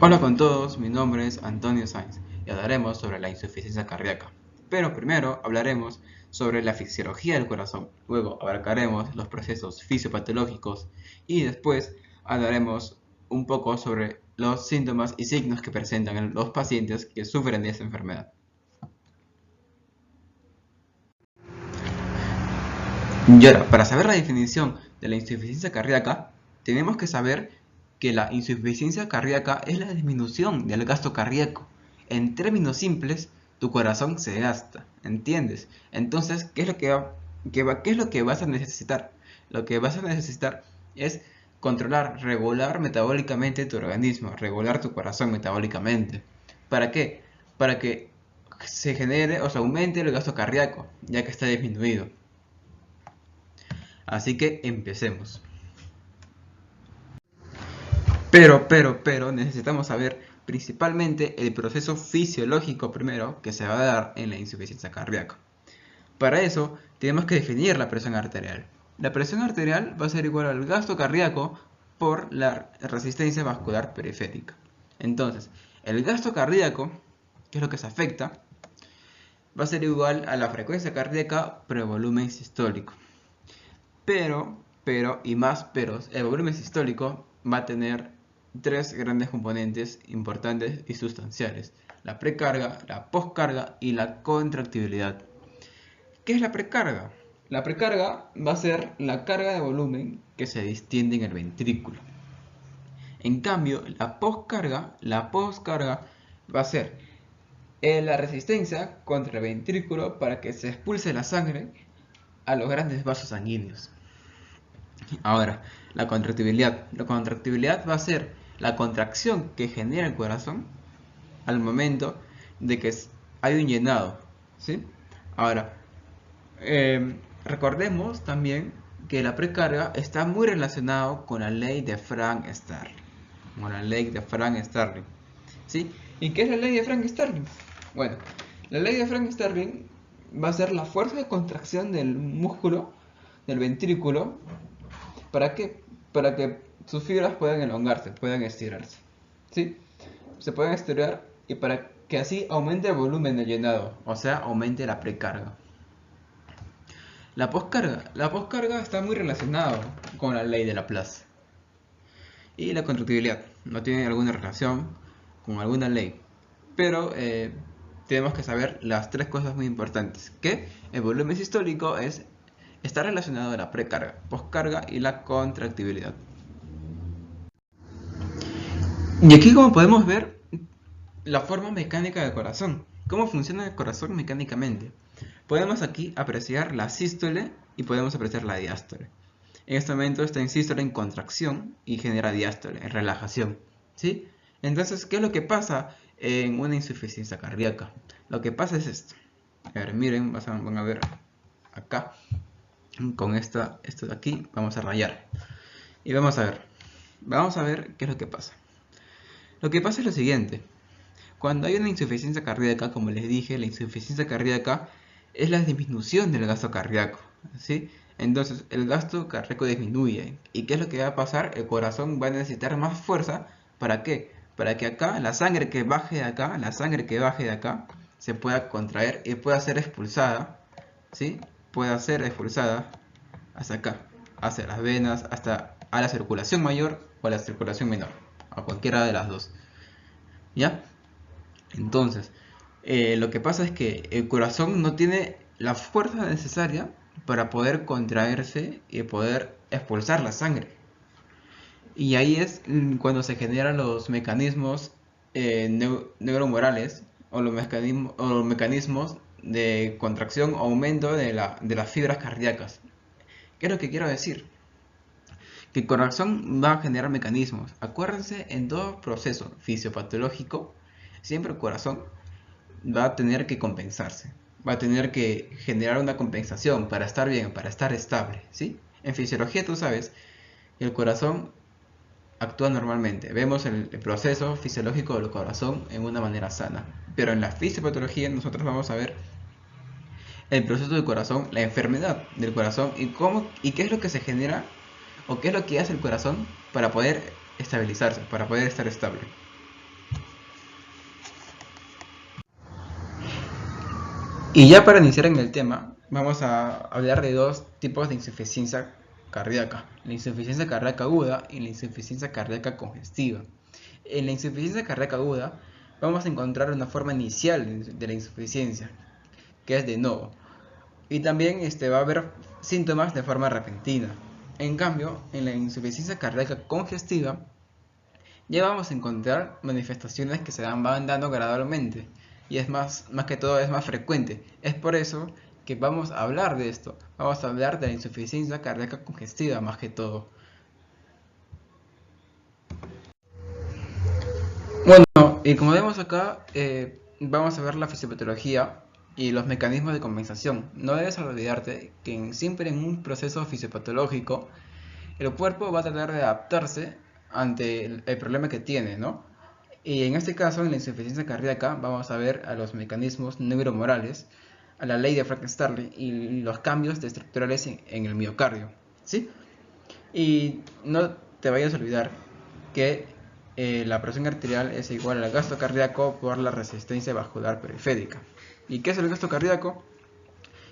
Hola con todos, mi nombre es Antonio Sáenz y hablaremos sobre la insuficiencia cardíaca. Pero primero hablaremos sobre la fisiología del corazón, luego abarcaremos los procesos fisiopatológicos y después hablaremos un poco sobre los síntomas y signos que presentan en los pacientes que sufren de esta enfermedad. Y ahora, para saber la definición de la insuficiencia cardíaca, tenemos que saber que la insuficiencia cardíaca es la disminución del gasto cardíaco. En términos simples, tu corazón se gasta, ¿entiendes? Entonces, ¿qué es lo que vas a necesitar? Lo que vas a necesitar es controlar, regular metabólicamente tu organismo, regular tu corazón metabólicamente. ¿Para qué? Para que se genere o se aumente el gasto cardíaco, ya que está disminuido. Así que empecemos. Pero necesitamos saber principalmente el proceso fisiológico primero que se va a dar en la insuficiencia cardíaca. Para eso tenemos que definir la presión arterial. La presión arterial va a ser igual al gasto cardíaco por la resistencia vascular periférica. Entonces, el gasto cardíaco, que es lo que se afecta, va a ser igual a la frecuencia cardíaca por el volumen sistólico. Y más peros, el volumen sistólico va a tener tres grandes componentes importantes y sustanciales: la precarga, la poscarga y la contractibilidad. ¿Qué es la precarga? La precarga va a ser la carga de volumen que se distiende en el ventrículo. En cambio, la poscarga va a ser la resistencia contra el ventrículo para que se expulse la sangre a los grandes vasos sanguíneos. Ahora, la contractibilidad. La contractibilidad va a ser la contracción que genera el corazón al momento de que hay un llenado, ¿sí? Ahora, recordemos también que la precarga está muy relacionado con la ley de Frank-Starling. Con la ley de Frank-Starling, ¿sí? ¿Y qué es la ley de Frank-Starling? Bueno, la ley de Frank-Starling va a ser la fuerza de contracción del músculo, del ventrículo. ¿Para qué? Para que sus fibras puedan elongarse, puedan estirarse. ¿Sí? Se pueden estirar y para que así aumente el volumen de llenado, o sea, aumente la precarga. La poscarga está muy relacionado con la ley de Laplace. Y la contractibilidad no tiene alguna relación con alguna ley. Pero tenemos que saber las tres cosas muy importantes. Que el volumen sistólico está relacionado a la precarga, poscarga y la contractibilidad. Y aquí, como podemos ver, la forma mecánica del corazón. ¿Cómo funciona el corazón mecánicamente? Podemos aquí apreciar la sístole y podemos apreciar la diástole. En este momento está en sístole en contracción y genera diástole en relajación, ¿sí? Entonces, ¿qué es lo que pasa en una insuficiencia cardíaca? Lo que pasa es esto. A ver, miren, van a ver acá. Con esto de aquí vamos a rayar. Y vamos a ver qué es lo que pasa. Lo que pasa es lo siguiente. Cuando hay una insuficiencia cardíaca, como les dije, la insuficiencia cardíaca es la disminución del gasto cardíaco, ¿sí? Entonces, el gasto cardíaco disminuye. ¿Y qué es lo que va a pasar? El corazón va a necesitar más fuerza. ¿Para qué? Para que acá, la sangre que baje de acá, se pueda contraer y pueda ser expulsada, ¿sí? Pueda ser expulsada hasta acá, hacia las venas, hasta a la circulación mayor o a la circulación menor, a cualquiera de las dos, ¿ya? Entonces, lo que pasa es que el corazón no tiene la fuerza necesaria para poder contraerse y poder expulsar la sangre. Y ahí es cuando se generan los mecanismos neuromorales o los mecanismos de contracción o aumento de las fibras cardíacas. ¿Qué es lo que quiero decir? Que el corazón va a generar mecanismos. Acuérdense, en todo proceso fisiopatológico, siempre el corazón va a tener que compensarse, va a tener que generar una compensación para estar bien, para estar estable, ¿sí? En fisiología tú sabes, el corazón actúa normalmente, vemos el proceso fisiológico del corazón en una manera sana, pero en la fisiopatología nosotros vamos a ver el proceso del corazón, la enfermedad del corazón y qué es lo que se genera o qué es lo que hace el corazón para poder estabilizarse, para poder estar estable. Y ya para iniciar en el tema, vamos a hablar de dos tipos de insuficiencia cardíaca: la insuficiencia cardíaca aguda y la insuficiencia cardíaca congestiva. En la insuficiencia cardíaca aguda vamos a encontrar una forma inicial de la insuficiencia, que es de novo, y también va a haber síntomas de forma repentina. En cambio, en la insuficiencia cardíaca congestiva ya vamos a encontrar manifestaciones que van dando gradualmente, y es más que todo es más frecuente. Es por eso que vamos a hablar de esto. Vamos a hablar de la insuficiencia cardíaca congestiva más que todo. Bueno, y como vemos acá, vamos a ver la fisiopatología y los mecanismos de compensación. No debes olvidarte que siempre en un proceso fisiopatológico el cuerpo va a tratar de adaptarse ante el problema que tiene, ¿no? Y en este caso, en la insuficiencia cardíaca, vamos a ver a los mecanismos neuromorales, a la ley de Frank-Starling y los cambios estructurales en el miocardio, ¿sí? Y no te vayas a olvidar que la presión arterial es igual al gasto cardíaco por la resistencia vascular periférica. ¿Y qué es el gasto cardíaco?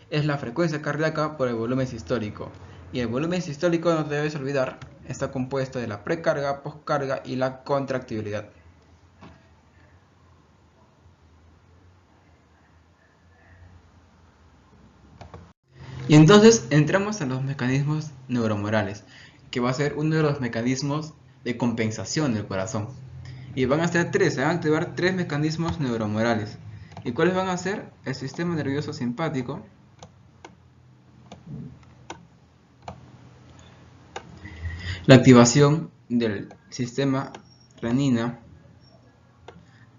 Es la frecuencia cardíaca por el volumen sistólico. Y el volumen sistólico, no te debes olvidar, está compuesto de la precarga, poscarga y la contractibilidad. Y entonces entramos a los mecanismos neuromorales, que va a ser uno de los mecanismos de compensación del corazón. Y van a ser tres, se van a activar tres mecanismos neuromorales. ¿Y cuáles van a ser? El sistema nervioso simpático, la activación del sistema renina,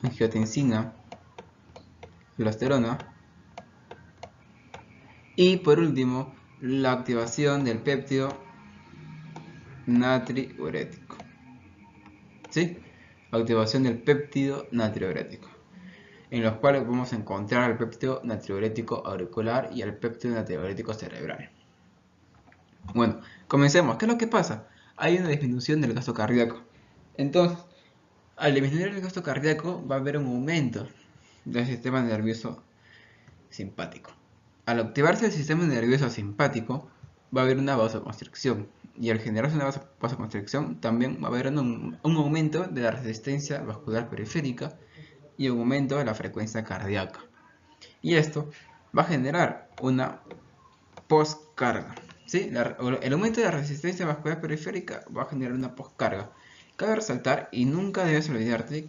angiotensina, aldosterona, y por último, la activación del péptido natriurético. ¿Sí? Activación del péptido natriurético, en los cuales vamos a encontrar el péptido natriurético auricular y el péptido natriurético cerebral. Bueno, comencemos. ¿Qué es lo que pasa? Hay una disminución del gasto cardíaco. Entonces, al disminuir el gasto cardíaco va a haber un aumento del sistema nervioso simpático. Al activarse el sistema nervioso simpático, va a haber una vasoconstricción. Y al generarse una vasoconstricción, también va a haber un aumento de la resistencia vascular periférica y un aumento de la frecuencia cardíaca. Y esto va a generar una postcarga. ¿Sí? El aumento de la resistencia vascular periférica va a generar una postcarga. Cabe resaltar, y nunca debes olvidarte,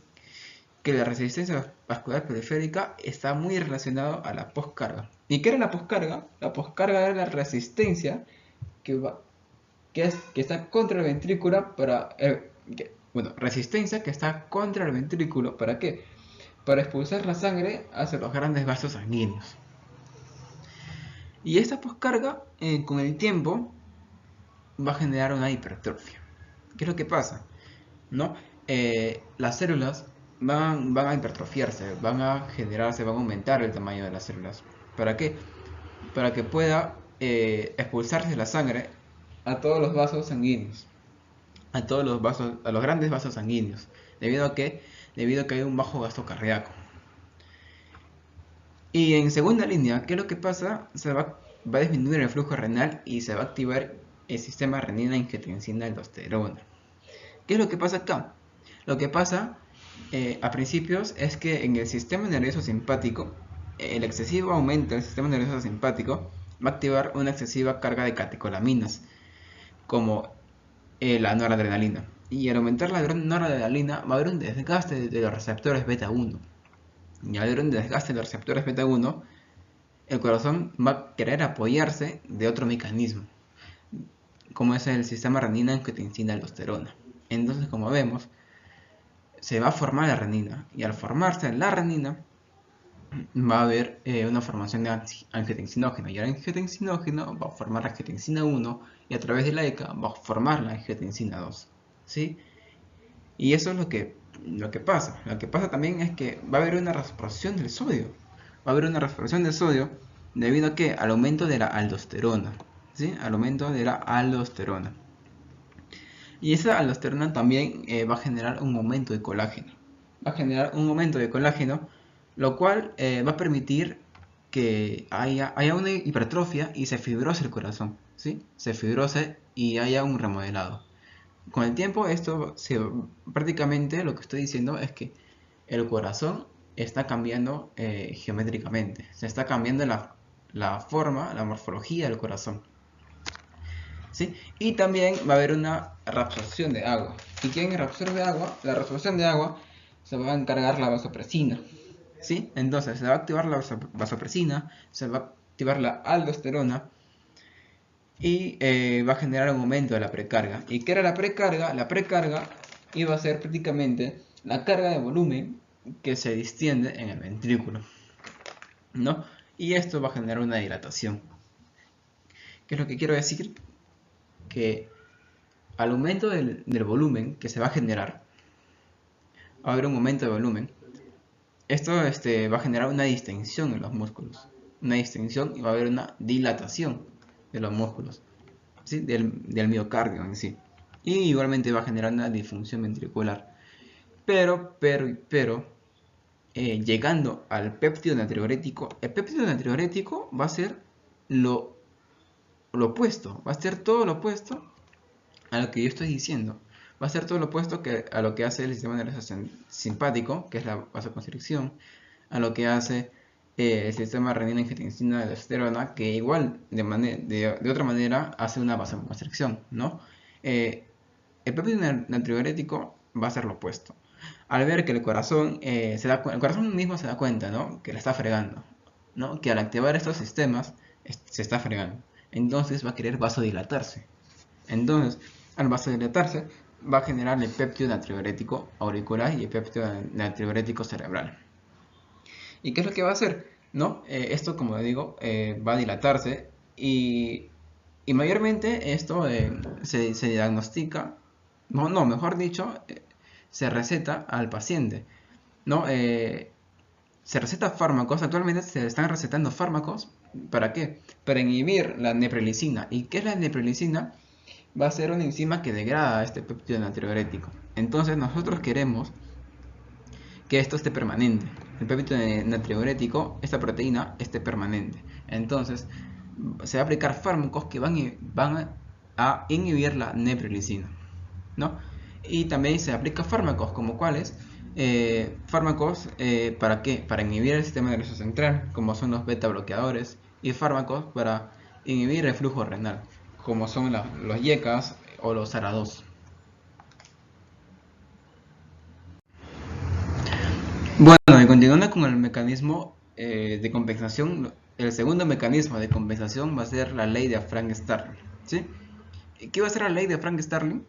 que la resistencia vascular periférica está muy relacionada a la postcarga. ¿Y qué era la postcarga? La postcarga era la resistencia que está contra el ventrículo resistencia que está contra el ventrículo. ¿Para qué? Para expulsar la sangre hacia los grandes vasos sanguíneos. Y esta postcarga, con el tiempo, va a generar una hipertrofia. ¿Qué es lo que pasa? ¿No? Las células van a hipertrofiarse, van a generarse, van a aumentar el tamaño de las células. ¿Para qué? Para que pueda expulsarse la sangre a todos los vasos sanguíneos, a todos los vasos, a los grandes vasos sanguíneos, debido a que hay un bajo gasto cardíaco. Y en segunda línea, ¿qué es lo que pasa? Va a disminuir el flujo renal y se va a activar el sistema renina-angiotensina-aldosterona. ¿Qué es lo que pasa acá? Lo que pasa a principios es que en el sistema nervioso simpático, el excesivo aumento del sistema nervioso simpático va a activar una excesiva carga de catecolaminas, como la noradrenalina. Y al aumentar la noradrenalina va a haber un desgaste de los receptores beta 1. Y al haber un desgaste de los receptores beta 1, el corazón va a querer apoyarse de otro mecanismo, como es el sistema renina-angiotensina-aldosterona. Entonces, como vemos, se va a formar la renina, y al formarse la renina va a haber una formación de angiotensinógeno, y el angiotensinógeno va a formar la angiotensina 1 y a través de la ECA va a formar la angiotensina 2, ¿sí? Y eso es lo que pasa. Lo que pasa también es que va a haber una reabsorción del sodio. Va a haber una reabsorción del sodio debido a que al aumento de la aldosterona, ¿sí? Al aumento de la aldosterona. Y esa aldosterona también va a generar un aumento de colágeno. Va a generar un aumento de colágeno, lo cual va a permitir haya una hipertrofia y se fibrose el corazón, ¿sí? Se fibrose y haya un remodelado. Con el tiempo prácticamente lo que estoy diciendo es que el corazón está cambiando geométricamente, se está cambiando la forma, la morfología del corazón, ¿sí? Y también va a haber una reabsorción de agua. ¿Y quién reabsorbe agua? La reabsorción de agua se va a encargar la vasopresina, ¿sí? Entonces se va a activar la vasopresina, se va a activar la aldosterona y va a generar un aumento de la precarga. ¿Y qué era la precarga? La precarga iba a ser prácticamente la carga de volumen que se distiende en el ventrículo, ¿no? Y esto va a generar una dilatación. ¿Qué es lo que quiero decir? Que al aumento del volumen que se va a generar, va a haber un aumento de volumen. Esto va a generar una distensión en los músculos, una distensión, y va a haber una dilatación de los músculos, ¿sí? del miocardio en sí. Y igualmente va a generar una disfunción ventricular. Pero, llegando al péptido natriurético, el péptido natriurético va a ser lo opuesto, va a ser todo lo opuesto a lo que yo estoy diciendo. Va a ser todo lo opuesto a lo que hace el sistema nervioso simpático, que es la vasoconstricción, a lo que hace el sistema renina-angiotensina de aldosterona, que igual de otra manera hace una vasoconstricción, ¿no? El péptido natriurético va a ser lo opuesto. Al ver que el corazón, el corazón mismo se da cuenta, ¿no? Que le está fregando, ¿no? Que al activar estos sistemas se está fregando. Entonces va a querer vasodilatarse. Entonces, al vasodilatarse, va a generar el péptido natriurético auricular y el péptido natriurético cerebral. ¿Y qué es lo que va a hacer? ¿No? Esto, como digo, va a dilatarse y mayormente esto se diagnostica, no, mejor dicho, se receta al paciente, ¿no? Se receta fármacos, actualmente se están recetando fármacos, ¿para qué? Para inhibir la neprilicina. ¿Y qué es la neprilicina? Va a ser una enzima que degrada este péptido natriurético. Entonces nosotros queremos que esto esté permanente. El péptido natriurético, esta proteína, esté permanente. Entonces se va a aplicar fármacos que van a inhibir la neprilicina, ¿no? Y también se aplica fármacos como cuáles. Fármacos, ¿para qué? Para inhibir el sistema nervioso central, como son los beta bloqueadores, y fármacos para inhibir el flujo renal, como son los YECAS o los ARA2. Bueno, y continuando con el mecanismo de compensación, el segundo mecanismo de compensación va a ser la ley de Frank-Starling, ¿sí? ¿Qué va a ser la ley de Frank-Starling?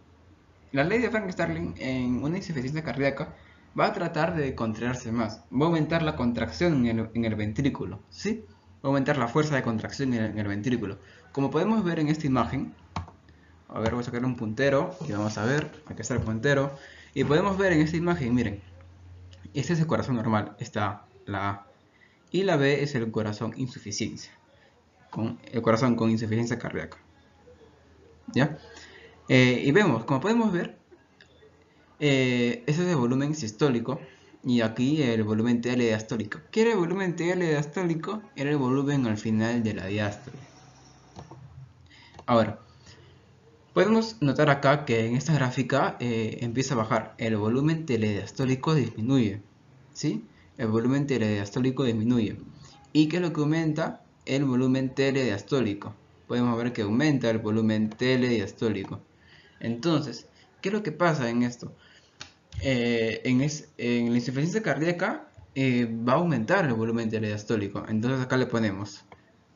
La ley de Frank-Starling en una insuficiencia cardíaca va a tratar de contraerse más, va a aumentar la contracción en el ventrículo, ¿sí? Va a aumentar la fuerza de contracción en el ventrículo. Como podemos ver en esta imagen, a ver, voy a sacar un puntero y vamos a ver, aquí está el puntero, y podemos ver en esta imagen, miren, este es el corazón normal, está la A, y la B es el corazón insuficiencia, el corazón con insuficiencia cardíaca, ¿ya? Y vemos, como podemos ver, ese es el volumen sistólico y aquí el volumen TL diastólico. ¿Qué era el volumen TL diastólico? Era el volumen al final de la diástole. Ahora, podemos notar acá que en esta gráfica empieza a bajar. El volumen telediastólico disminuye, ¿sí? El volumen telediastólico disminuye. ¿Y qué es lo que aumenta? El volumen telediastólico. Podemos ver que aumenta el volumen telediastólico. Entonces, ¿qué es lo que pasa en esto? En la insuficiencia cardíaca va a aumentar el volumen telediastólico. Entonces acá le ponemos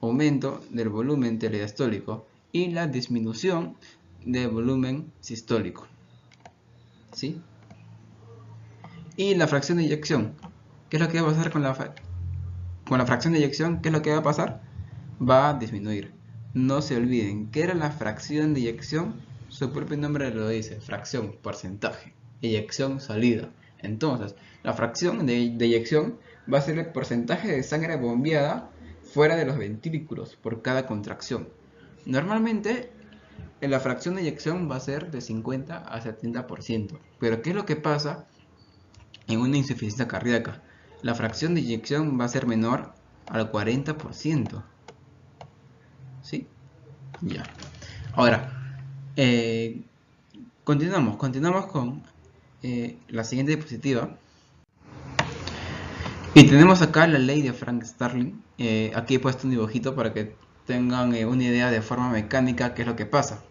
aumento del volumen telediastólico y la disminución del volumen sistólico, ¿sí? Y la fracción de eyección, ¿qué es lo que va a pasar con la fracción de eyección? ¿Qué es lo que va a pasar? Va a disminuir. No se olviden, ¿qué era la fracción de eyección? Su propio nombre lo dice, fracción, porcentaje, eyección, salida. Entonces, la fracción de eyección va a ser el porcentaje de sangre bombeada fuera de los ventrículos por cada contracción. Normalmente, la fracción de eyección va a ser de 50 a 70%. Pero ¿qué es lo que pasa en una insuficiencia cardíaca? La fracción de eyección va a ser menor al 40%. ¿Sí? Ya. Ahora, continuamos con la siguiente diapositiva. Y tenemos acá la ley de Frank Starling. Aquí he puesto un dibujito para que tengan una idea de forma mecánica qué es lo que pasa.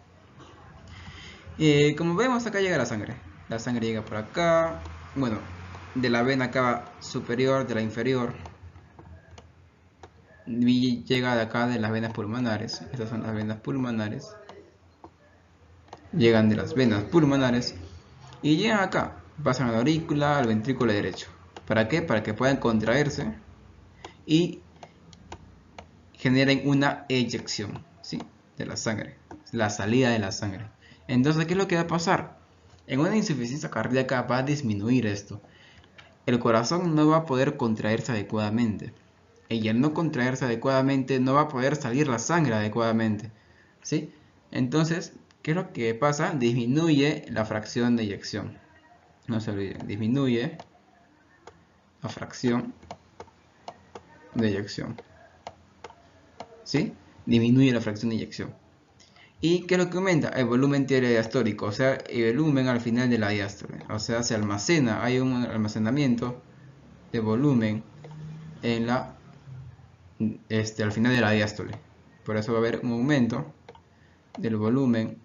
Como vemos, acá llega la sangre. La sangre llega por acá. Bueno, de la vena cava superior, de la inferior. Y llega de acá de las venas pulmonares. Estas son las venas pulmonares. Llegan de las venas pulmonares. Y llegan acá. Pasan a la aurícula, al ventrículo derecho. ¿Para qué? Para que puedan contraerse y generen una eyección, ¿sí? De la sangre, la salida de la sangre. Entonces, ¿qué es lo que va a pasar? En una insuficiencia cardíaca va a disminuir esto. El corazón no va a poder contraerse adecuadamente. Y al no contraerse adecuadamente, no va a poder salir la sangre adecuadamente, ¿sí? Entonces, ¿qué es lo que pasa? Disminuye la fracción de eyección. No se olviden, disminuye la fracción de eyección. ¿Sí? Disminuye la fracción de eyección. ¿Y qué es lo que aumenta? El volumen diastólico, o sea, el volumen al final de la diástole. O sea, se almacena, hay un almacenamiento de volumen en la, al final de la diástole. Por eso va a haber un aumento del volumen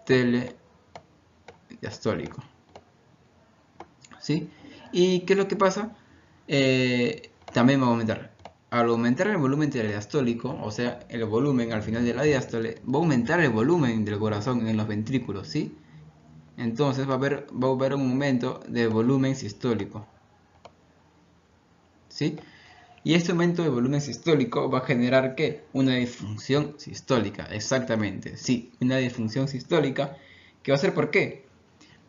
telediastólico. ¿Sí? ¿Y qué es lo que pasa? También va a aumentar. Al aumentar el volumen telediastólico, o sea, el volumen al final de la diástole, va a aumentar el volumen del corazón en los ventrículos, ¿sí? Entonces va a haber un aumento de volumen sistólico, ¿sí? Y este aumento de volumen sistólico va a generar ¿qué? Una disfunción sistólica, exactamente, sí, una disfunción sistólica, que va a ser ¿por qué?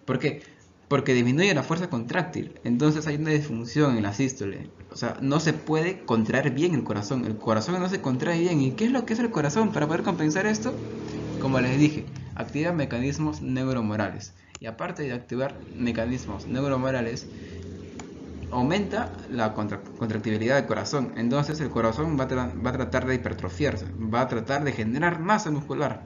¿Por qué? Porque disminuye la fuerza contráctil, entonces hay una disfunción en la sístole, o sea, no se puede contraer bien el corazón no se contrae bien. ¿Y qué es lo que es el corazón para poder compensar esto? Como les dije, activa mecanismos neuromorales, y aparte de activar mecanismos neuromorales, aumenta la contractibilidad del corazón, entonces el corazón va a tratar de hipertrofiarse, va a tratar de generar masa muscular,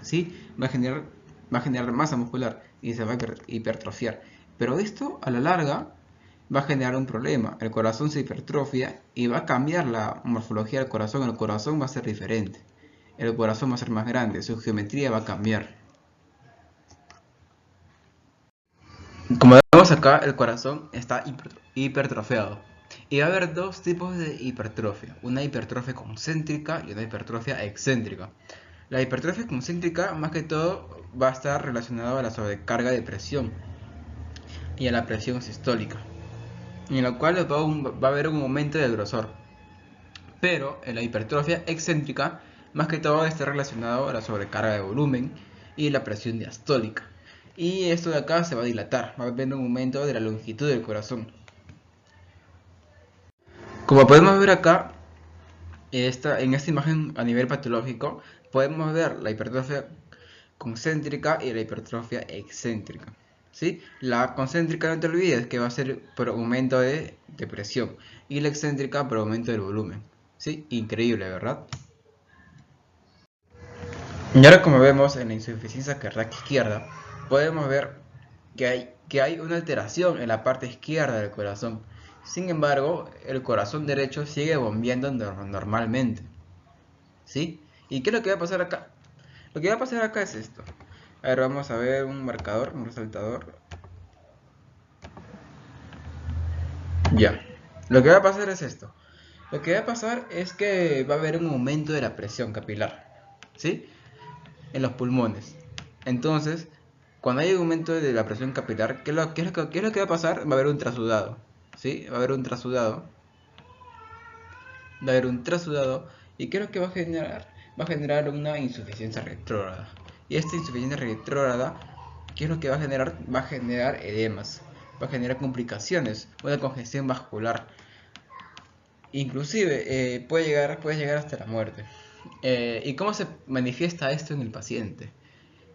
¿sí? Va a generar masa muscular y se va a hipertrofiar. Pero esto a la larga va a generar un problema. El corazón se hipertrofia y va a cambiar la morfología del corazón. El corazón va a ser diferente. El corazón va a ser más grande. Su geometría va a cambiar. Como vemos acá, el corazón está hipertrofiado. Y va a haber dos tipos de hipertrofia. Una hipertrofia concéntrica y una hipertrofia excéntrica. La hipertrofia concéntrica más que todo va a estar relacionada a la sobrecarga de presión y a la presión sistólica, en la cual va a haber un aumento del grosor. Pero en la hipertrofia excéntrica más que todo está relacionado a la sobrecarga de volumen y la presión diastólica. Y esto de acá se va a dilatar, va a haber un aumento de la longitud del corazón. Como podemos ver acá, en esta imagen a nivel patológico, podemos ver la hipertrofia concéntrica y la hipertrofia excéntrica, ¿sí? La concéntrica, no te olvides que va a ser por aumento de presión, y la excéntrica por aumento del volumen, ¿sí? Increíble, ¿verdad? Y ahora, como vemos en la insuficiencia cardíaca izquierda, podemos ver que hay una alteración en la parte izquierda del corazón. Sin embargo, el corazón derecho sigue bombeando normalmente, ¿sí? ¿Y qué es lo que va a pasar acá? Lo que va a pasar acá es esto. A ver, vamos a ver un marcador, un resaltador. Ya. Lo que va a pasar es esto. Lo que va a pasar es que va a haber un aumento de la presión capilar, ¿sí? En los pulmones. Entonces, cuando hay un aumento de la presión capilar, qué es lo que va a pasar? Va a haber un trasudado, ¿sí? Va a haber un trasudado. Va a haber un trasudado. ¿Y qué es lo que va a generar? Va a generar una insuficiencia retrógrada. Y esta insuficiencia retrógrada, ¿qué es lo que va a generar? Va a generar edemas, va a generar complicaciones, una congestión vascular. Inclusive puede llegar hasta la muerte. ¿Y cómo se manifiesta esto en el paciente?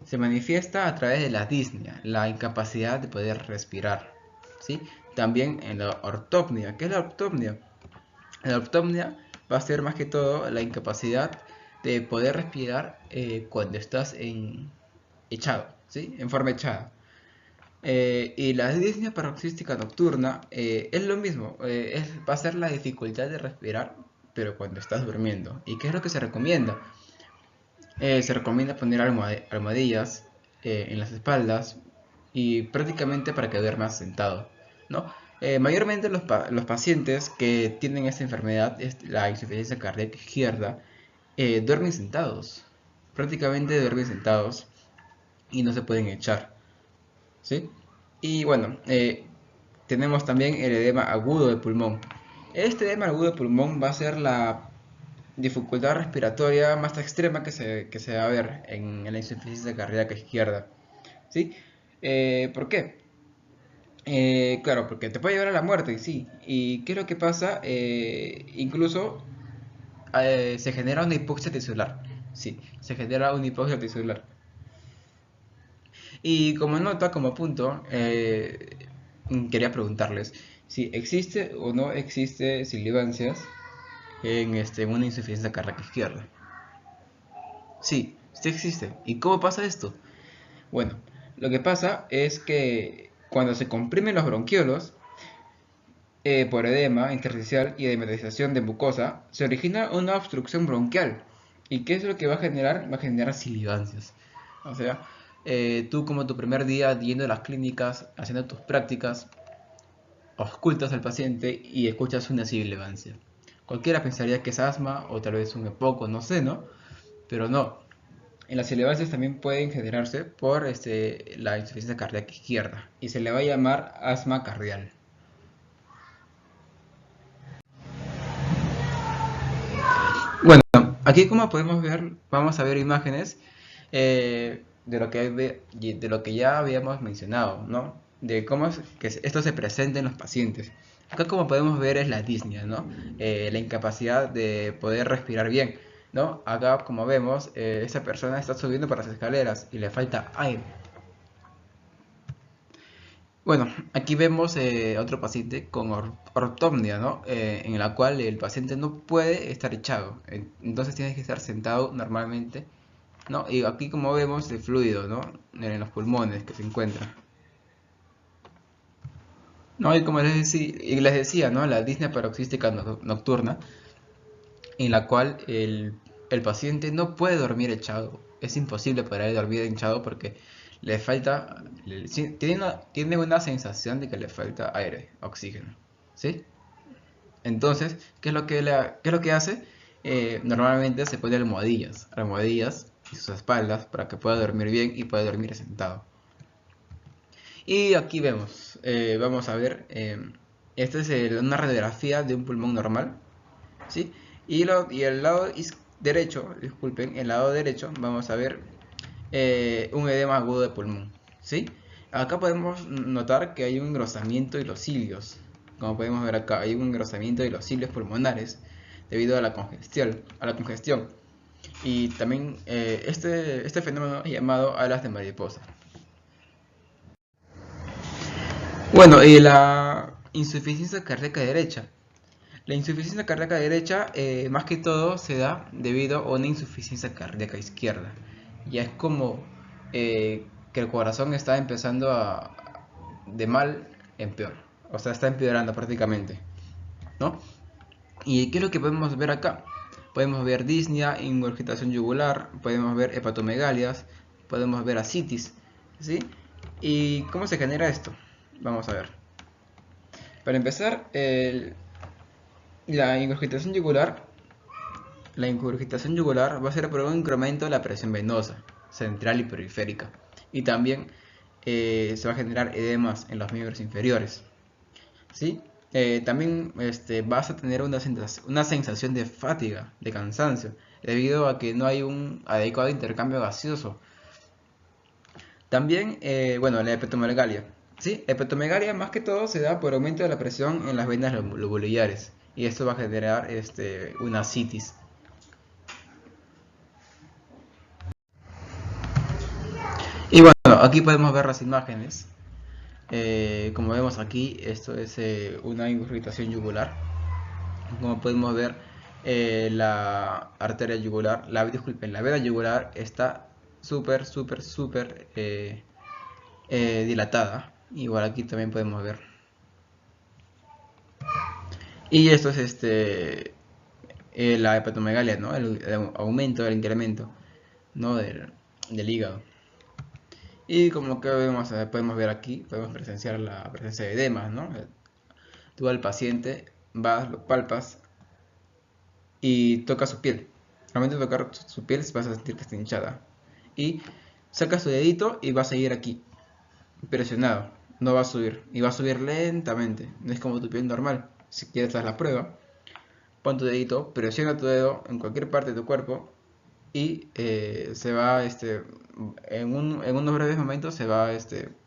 Se manifiesta a través de la disnea, la incapacidad de poder respirar, ¿sí? También en la ortopnea. ¿Qué es la ortopnea? La ortopnea va a ser más que todo la incapacidad de poder respirar cuando estás echado, ¿sí? En forma echada. Y la disnea paroxística nocturna es lo mismo, va a ser la dificultad de respirar, pero cuando estás durmiendo. ¿Y qué es lo que se recomienda? Se recomienda poner almohadillas en las espaldas y prácticamente para que duermas sentado, ¿no? Mayormente los pacientes que tienen esta enfermedad, la insuficiencia cardíaca izquierda, duermen sentados, prácticamente duermen sentados y no se pueden echar, ¿sí? Y bueno, tenemos también el edema agudo de pulmón. Este edema agudo de pulmón va a ser la dificultad respiratoria más extrema que se va a ver en la insuficiencia cardíaca izquierda, ¿sí? ¿Por qué? Claro, porque te puede llevar a la muerte, sí. ¿Y qué es lo que pasa? Incluso se genera una hipoxia tisular. Sí, se genera una hipoxia tisular. Y como nota, como punto, quería preguntarles si existe o no existe silivancias en una insuficiencia cardíaca izquierda. Sí, sí existe. ¿Y cómo pasa esto? Bueno, lo que pasa es que cuando se comprimen los bronquiolos, por edema intersticial y edematización de mucosa, se origina una obstrucción bronquial. ¿Y qué es lo que va a generar? Va a generar silivancias. O sea, tú como tu primer día yendo a las clínicas, haciendo tus prácticas, auscultas al paciente y escuchas una sibilancia. Cualquiera pensaría que es asma o tal vez un epoco, no sé, ¿no? Pero no. En las sibilancias también pueden generarse por la insuficiencia cardíaca izquierda y se le va a llamar asma cardial. Bueno, aquí como podemos ver, vamos a ver imágenes de lo que ya habíamos mencionado, ¿no? De cómo es que esto se presenta en los pacientes. Acá como podemos ver es la disnea, ¿no? La incapacidad de poder respirar bien, ¿no? Acá como vemos, esa persona está subiendo por las escaleras y le falta aire. Bueno, aquí vemos otro paciente con ortopnea, ¿no? En la cual el paciente no puede estar echado, entonces tiene que estar sentado normalmente, ¿no? Y aquí como vemos el fluido, ¿no? En los pulmones que se encuentra. ¿No? Y como les decía, ¿no? La disnea paroxística nocturna, en la cual el paciente no puede dormir echado. Es imposible para él dormir echado porque le falta, tiene una sensación de que le falta aire, oxígeno, ¿sí? Entonces, qué es lo que hace? Normalmente se pone almohadillas y sus espaldas para que pueda dormir bien y pueda dormir sentado. Y aquí vamos a ver, esta es una radiografía de un pulmón normal, ¿sí? Y el lado derecho, disculpen, el lado derecho vamos a ver un edema agudo de pulmón, ¿sí? Acá podemos notar que hay un engrosamiento de los cilios. Como podemos ver acá, hay un engrosamiento de los cilios pulmonares debido a la congestión. Y también este fenómeno es llamado alas de mariposa. Bueno, y la insuficiencia cardíaca derecha. La insuficiencia cardíaca derecha, más que todo, se da debido a una insuficiencia cardíaca izquierda. Ya es como que el corazón está empezando de mal en peor. O sea, está empeorando prácticamente, ¿no? ¿Y qué es lo que podemos ver acá? Podemos ver disnea, ingurgitación yugular, podemos ver hepatomegalias, podemos ver ascitis, ¿sí? ¿Y cómo se genera esto? Vamos a ver. Para empezar, la ingurgitación yugular, la ingurgitación yugular va a ser por un incremento de la presión venosa, central y periférica. Y también se va a generar edemas en los miembros inferiores, ¿sí? También vas a tener una sensación de fatiga, de cansancio, debido a que no hay un adecuado intercambio gaseoso. También, bueno, la hepatomegalia. ¿Sí? Hepatomegalia más que todo se da por aumento de la presión en las venas lobulares. Y esto va a generar una ascitis. Y bueno, aquí podemos ver las imágenes. Como vemos aquí, esto es una irritación yugular. Como podemos ver, la arteria yugular, disculpen, la vena yugular está súper dilatada. Igual aquí también podemos ver. Y esto es la hepatomegalia, ¿no? El aumento, el incremento, ¿no? del hígado. Y como lo que vemos, podemos ver aquí, podemos presenciar la presencia de edemas, ¿no? Tú al paciente vas, lo palpas y tocas su piel. Al momento de tocar su piel vas a sentir que está hinchada. Y sacas tu dedito y va a seguir aquí, presionado. No va a subir. Y va a subir lentamente. No es como tu piel normal. Si quieres hacer la prueba, pon tu dedito, presiona tu dedo en cualquier parte de tu cuerpo y se va, en unos breves momentos se va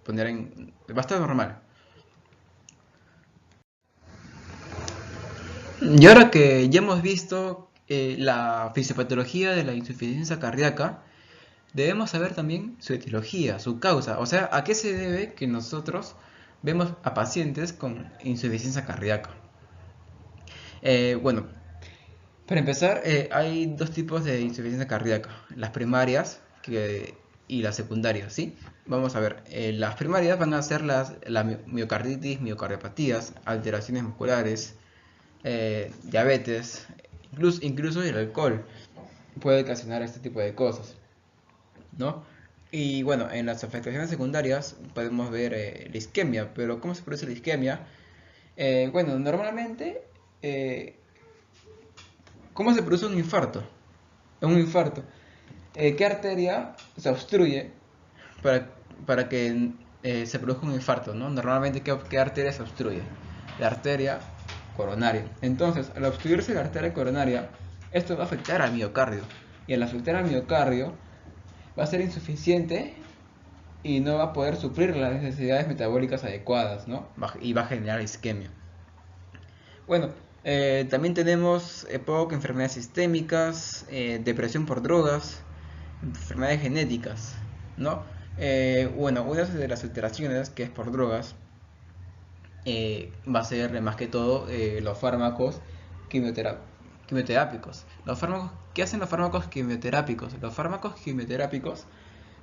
poner va a estar normal. Y ahora que ya hemos visto la fisiopatología de la insuficiencia cardíaca, debemos saber también su etiología, su causa, o sea, a qué se debe que nosotros vemos a pacientes con insuficiencia cardíaca. Bueno, para empezar, hay dos tipos de insuficiencia cardíaca, las primarias y las secundarias, ¿sí? Vamos a ver, las primarias van a ser la miocarditis, miocardiopatías, alteraciones musculares, diabetes, incluso el alcohol puede ocasionar este tipo de cosas, ¿no? Y bueno, en las afectaciones secundarias podemos ver la isquemia, pero ¿cómo se produce la isquemia? Bueno, normalmente, eh, ¿cómo se produce un infarto? Un infarto. ¿Qué arteria se obstruye para, para que se produzca un infarto, ¿no? Normalmente, ¿qué arteria se obstruye? La arteria coronaria. Entonces, al obstruirse la arteria coronaria, esto va a afectar al miocardio. Y al afectar al miocardio, va a ser insuficiente y no va a poder suplir las necesidades metabólicas adecuadas, ¿no? Y va a generar isquemia. Bueno, también tenemos EPOC, enfermedades sistémicas, depresión por drogas, enfermedades genéticas, ¿no? Bueno, una de las alteraciones que es por drogas va a ser más que todo los fármacos quimiotera- quimioterápicos. ¿Qué hacen los fármacos quimioterápicos? Los fármacos quimioterápicos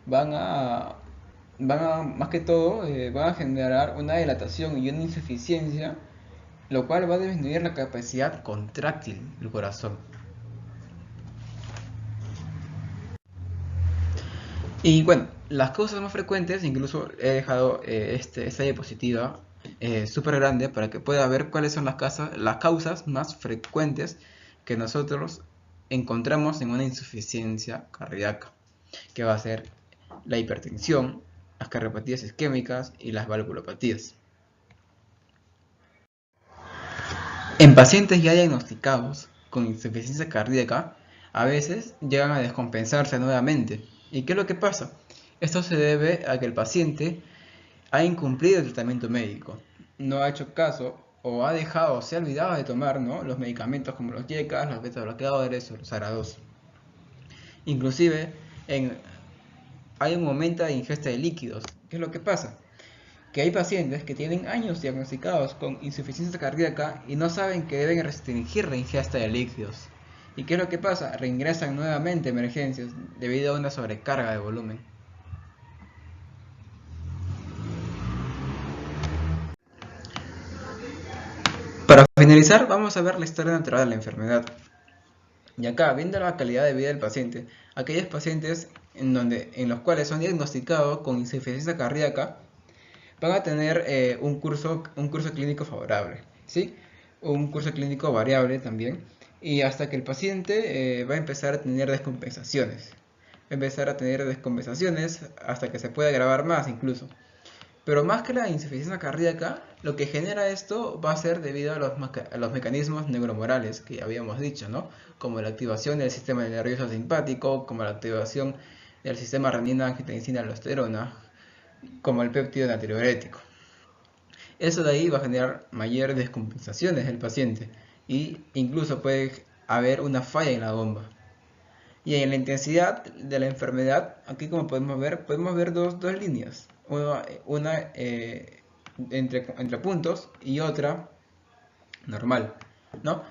van a, más que todo, van a generar una dilatación y una insuficiencia, lo cual va a disminuir la capacidad contráctil del corazón. Y bueno, las causas más frecuentes, incluso he dejado esta diapositiva súper grande para que pueda ver cuáles son las causas más frecuentes que nosotros encontramos en una insuficiencia cardíaca, que va a ser la hipertensión, las cardiopatías isquémicas y las valvulopatías. En pacientes ya diagnosticados con insuficiencia cardíaca, a veces llegan a descompensarse nuevamente. ¿Y qué es lo que pasa? Esto se debe a que el paciente ha incumplido el tratamiento médico, no ha hecho caso o ha dejado, se ha olvidado de tomar, ¿no?, los medicamentos como los YECAS, los beta bloqueadores o los ARA2. Inclusive en, hay un aumento de ingesta de líquidos. ¿Qué es lo que pasa? Que hay pacientes que tienen años diagnosticados con insuficiencia cardíaca y no saben que deben restringir la ingesta de líquidos. ¿Y qué es lo que pasa? Reingresan nuevamente a emergencias debido a una sobrecarga de volumen. Para finalizar, vamos a ver la historia natural de la enfermedad. Y acá, viendo la calidad de vida del paciente, aquellos pacientes en los cuales son diagnosticados con insuficiencia cardíaca van a tener un curso clínico favorable, ¿sí? Un curso clínico variable también, y hasta que el paciente va a empezar a tener descompensaciones. Va a empezar a tener descompensaciones hasta que se pueda agravar más incluso. Pero más que la insuficiencia cardíaca, lo que genera esto va a ser debido a los mecanismos neuromorales que habíamos dicho, ¿no? Como la activación del sistema nervioso simpático, como la activación del sistema renina-angiotensina-aldosterona, como el péptido natriurético. Eso de ahí va a generar mayores descompensaciones del paciente y incluso puede haber una falla en la bomba. Y en la intensidad de la enfermedad, aquí como podemos ver dos líneas. entre puntos y otra normal, ¿no?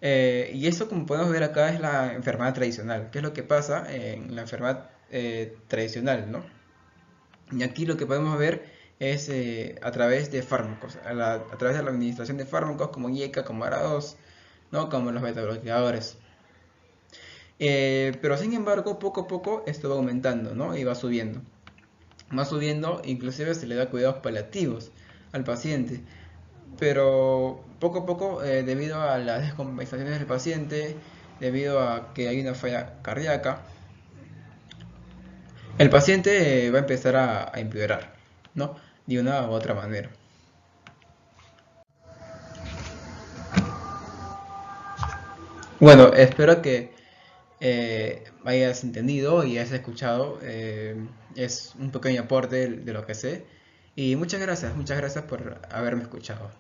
Y eso, como podemos ver acá, es la enfermedad tradicional. ¿Qué es lo que pasa en la enfermedad tradicional, ¿no? Y aquí lo que podemos ver es a través de fármacos, a través de la administración de fármacos como IECA, como ARA2, ¿no? Como los beta-bloqueadores. Pero sin embargo, poco a poco esto va aumentando, ¿no? Y va subiendo. Va subiendo, inclusive se le da cuidados paliativos al paciente. Pero poco a poco, debido a las descompensaciones del paciente, debido a que hay una falla cardíaca, el paciente va a empezar a empeorar, ¿no? De una u otra manera. Bueno, espero que hayas entendido y hayas escuchado. Es un pequeño aporte de lo que sé. Y muchas gracias por haberme escuchado.